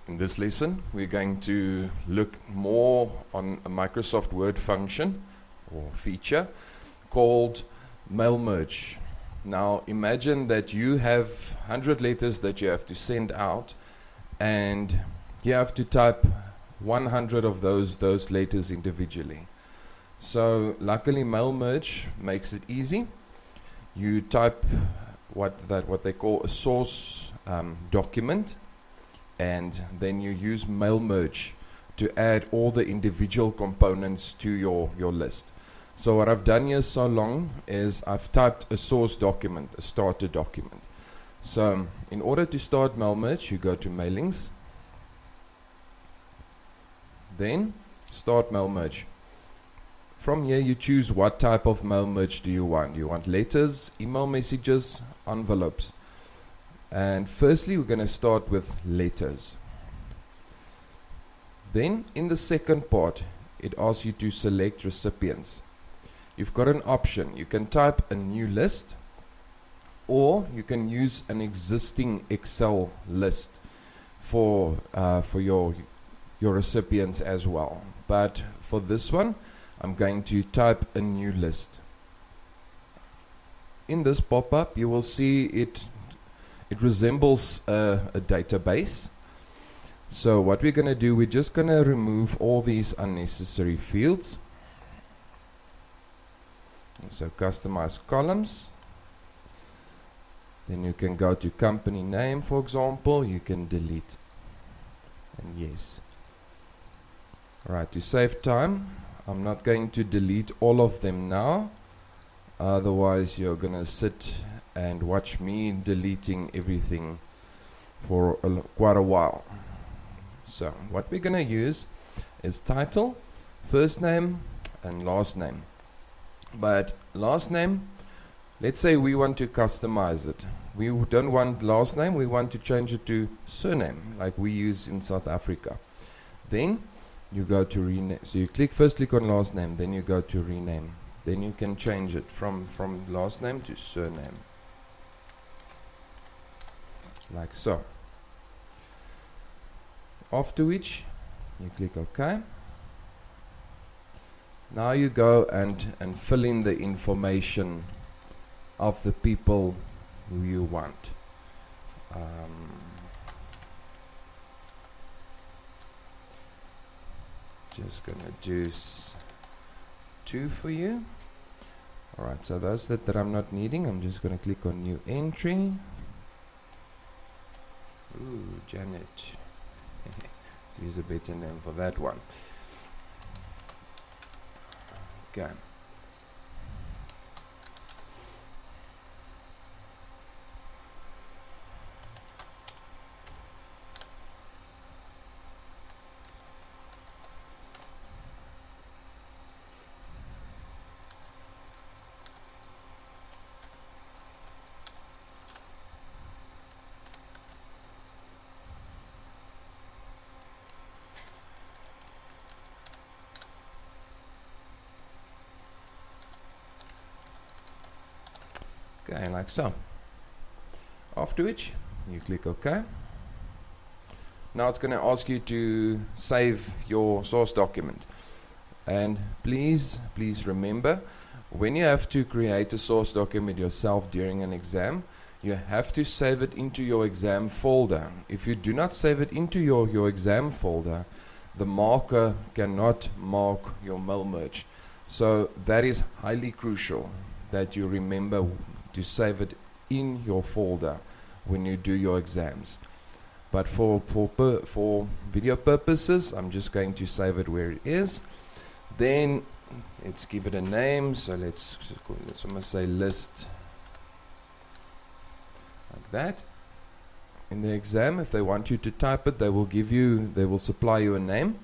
In this lesson, we're going to look more on a Microsoft Word function or feature called mail merge. Now, imagine that you have 100 letters that you have to send out, and you have to type 100 of those letters individually. So, luckily, mail merge makes it easy. You type what they call a source document, and then you use mail merge to add all the individual components to your list. So what I've done here so long is I've typed a source document, a starter document. So in order to start mail merge, you go to mailings, then start mail merge. From here you choose what type of mail merge do you want. You want letters, email messages, envelopes. And firstly, we're going to start with letters. Then, in the second part, it asks you to select recipients. You've got an option. You can type a new list, or you can use an existing Excel list for your recipients as well. But for this one, I'm going to type a new list. In this pop-up, you will see it resembles a database. So what we're going to do, we're just going to remove all these unnecessary fields. So customize columns. Then you can go to company name, for example. You can delete. And yes. Alright, to save time, I'm not going to delete all of them now. Otherwise, you're going to sit and watch me deleting everything for quite a while. So what we're going to use is title, first name and last name. But last name, let's say we want to customize it. We don't want last name, we want to change it to surname like we use in South Africa. Then you go to rename. So you first click on last name, then you go to rename. Then you can change it from last name to surname. Like so. After which you click OK. Now you go and fill in the information of the people who you want. Just gonna do 2 for you. Alright, so those that I'm not needing, I'm just gonna click on new entry. Ooh, Janet. Let's use a better name for that one. Okay. Okay, like so. After which you click OK. Now it's going to ask you to save your source document. And please remember, when you have to create a source document yourself during an exam, you have to save it into your exam folder. If you do not save it into your exam folder, the marker cannot mark your mail merge. So that is highly crucial that you remember to save it in your folder when you do your exams. But for video purposes, I'm just going to save it where it is. Then let's give it a name. So let's almost say list, like that. In the exam, if they want you to type it, they will supply you a name,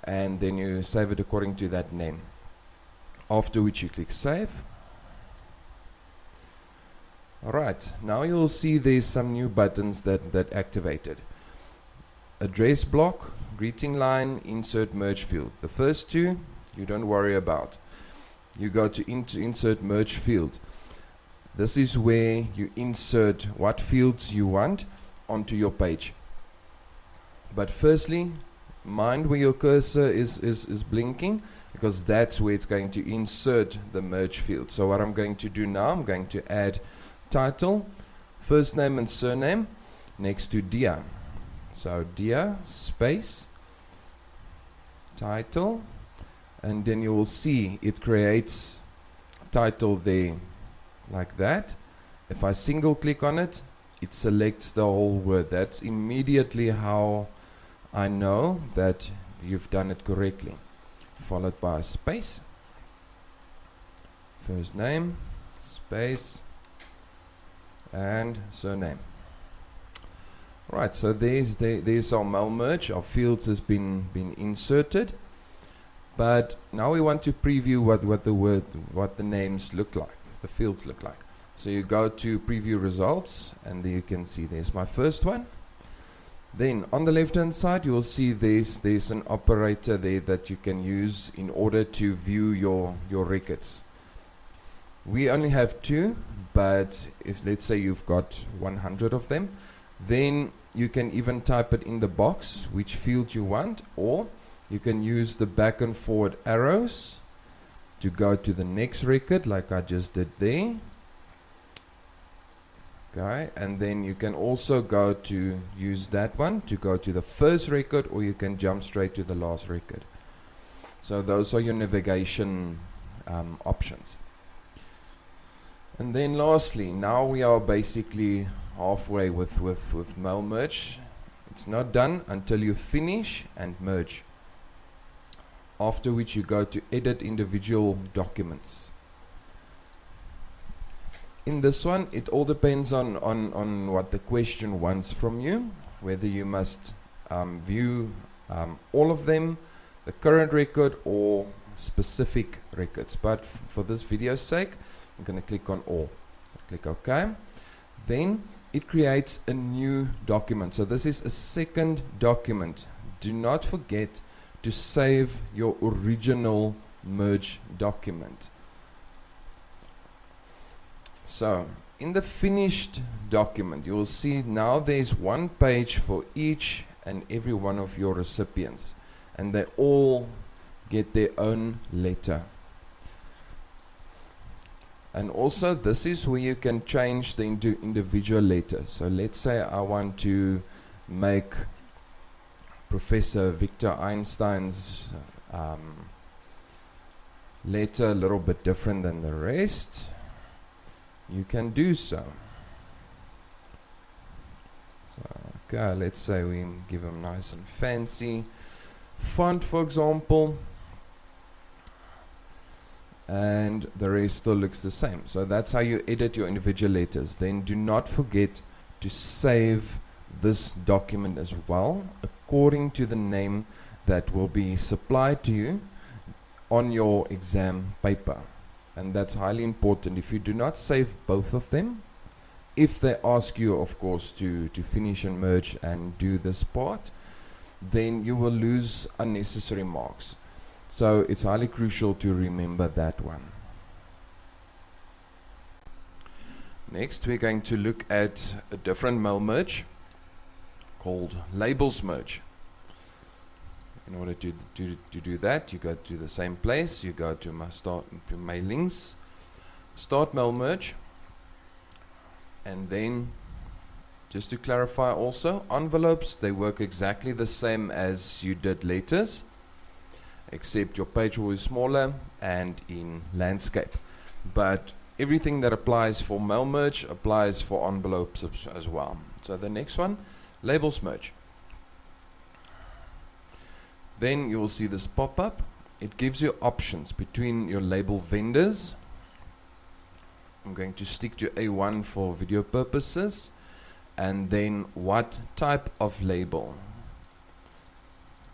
and then you save it according to that name. After which you click save. Alright, now you'll see there's some new buttons that activated. Address block, greeting line, insert merge field. The first two you don't worry about. You go to insert merge field. This is where you insert what fields you want onto your page. But firstly, mind where your cursor is blinking, because that's where it's going to insert the merge field. So what I'm going to do now, I'm going to add title, first name and surname next to Dia. So Dia space title, and then you will see it creates title there like that. If I single click on it, it selects the whole word. That's immediately how I know that you've done it correctly. Followed by a space, first name, space, and surname. Right, so there's our mail merge. Our fields has been inserted, but now we want to preview what the names look like, the fields look like. So you go to preview results, and there you can see there's my first one. Then on the left hand side you will see there's an operator there that you can use in order to view your records. We only have 2, but if let's say you've got 100 of them, then you can even type it in the box which field you want, or you can use the back and forward arrows to go to the next record like I just did there. Okay, and then you can also go to use that one to go to the first record, or you can jump straight to the last record. So those are your navigation options. And then lastly, now we are basically halfway with mail merge. It's not done until you finish and merge, after which you go to edit individual documents. In this one, it all depends on what the question wants from you, whether you must view all of them, the current record, or specific records. But for this video's sake, I'm going to click on all. So click OK. Then it creates a new document. So this is a second document. Do not forget to save your original merge document. So in the finished document, you will see now there's one page for each and every one of your recipients, and they all get their own letter. And also this is where you can change the individual letters. So let's say I want to make Professor Victor Einstein's letter a little bit different than the rest. You can do so. So okay, let's say we give them nice and fancy font, for example, and the rest still looks the same. So that's how you edit your individual letters. Then do not forget to save this document as well, according to the name that will be supplied to you on your exam paper. And that's highly important. If you do not save both of them, if they ask you, of course, to finish and merge and do this part, then you will lose unnecessary marks. So it's highly crucial to remember that one. Next, we're going to look at a different mail merge called labels merge. In order to do that, you go to the same place. You go to mailings, start mail merge, and then just to clarify also, envelopes, they work exactly the same as you did letters, except your page will be smaller and in landscape. But everything that applies for mail merge applies for envelopes as well. So the next one, labels merge. Then you will see this pop up. It gives you options between your label vendors. I'm going to stick to A1 for video purposes, and then what type of label.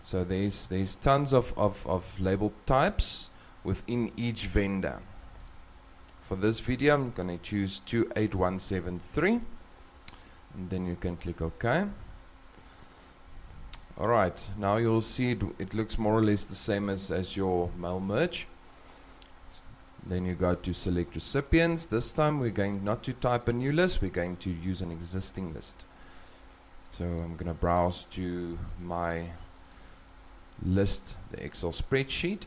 So there's tons of label types within each vendor. For this video, I'm going to choose 28173, and then you can click OK. Alright, now you'll see it looks more or less the same as your mail merge. Then you go to select recipients. This time we're going not to type a new list, we're going to use an existing list. So I'm going to browse to my list, the Excel spreadsheet.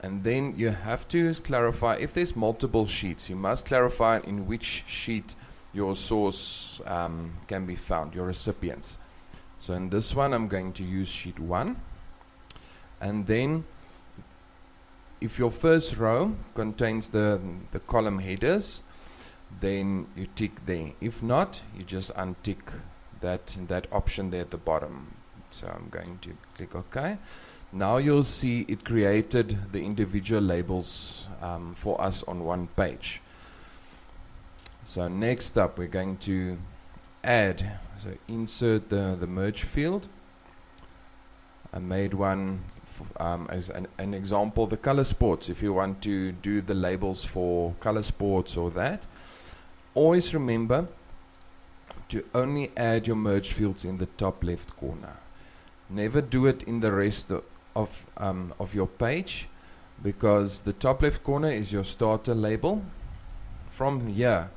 And then you have to clarify, if there's multiple sheets, you must clarify in which sheet your source can be found, your recipients. So in this one, I'm going to use sheet 1. And then, if your first row contains the column headers, then you tick there. If not, you just untick that option there at the bottom. So I'm going to click OK. Now you'll see it created the individual labels for us on one page. So next up, we're going to add, so insert the merge field. I made one as an example, the color sports. If you want to do the labels for color sports or that, always remember to only add your merge fields in the top left corner. Never do it in the rest of your page, because the top left corner is your starter label. From here,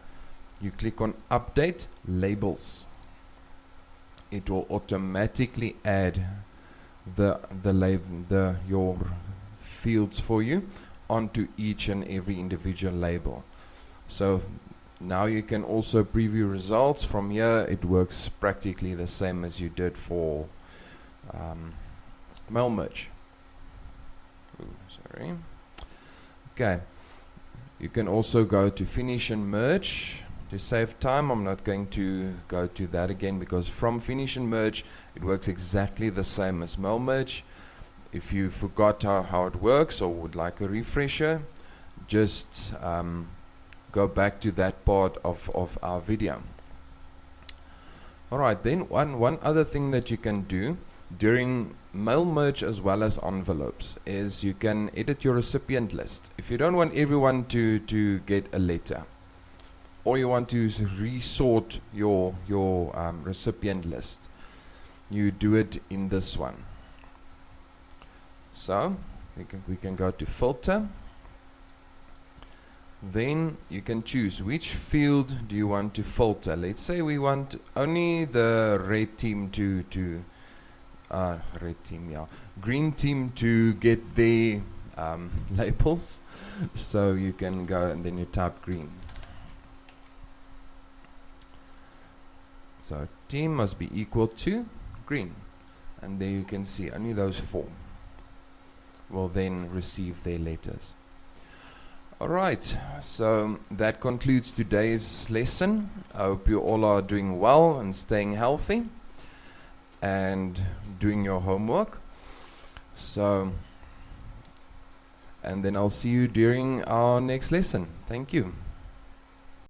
you click on Update Labels. It will automatically add your fields for you onto each and every individual label. So now you can also preview results. From here, it works practically the same as you did for mail merge. Sorry. Okay. You can also go to finish and merge. To save time, I'm not going to go to that again, because from finish and merge, it works exactly the same as mail merge. If you forgot how it works or would like a refresher, just go back to that part of our video. Alright, then one other thing that you can do during mail merge as well as envelopes is you can edit your recipient list. If you don't want everyone to get a letter, or you want to resort your recipient list, you do it in this one. So we can go to filter. Then you can choose which field do you want to filter. Let's say we want only the green team to get their labels. So you can go and then you type green. So team must be equal to green, and there you can see only those 4 will then receive their letters. Alright, so that concludes today's lesson. I hope you all are doing well and staying healthy and doing your homework. So, and then I'll see you during our next lesson. Thank you.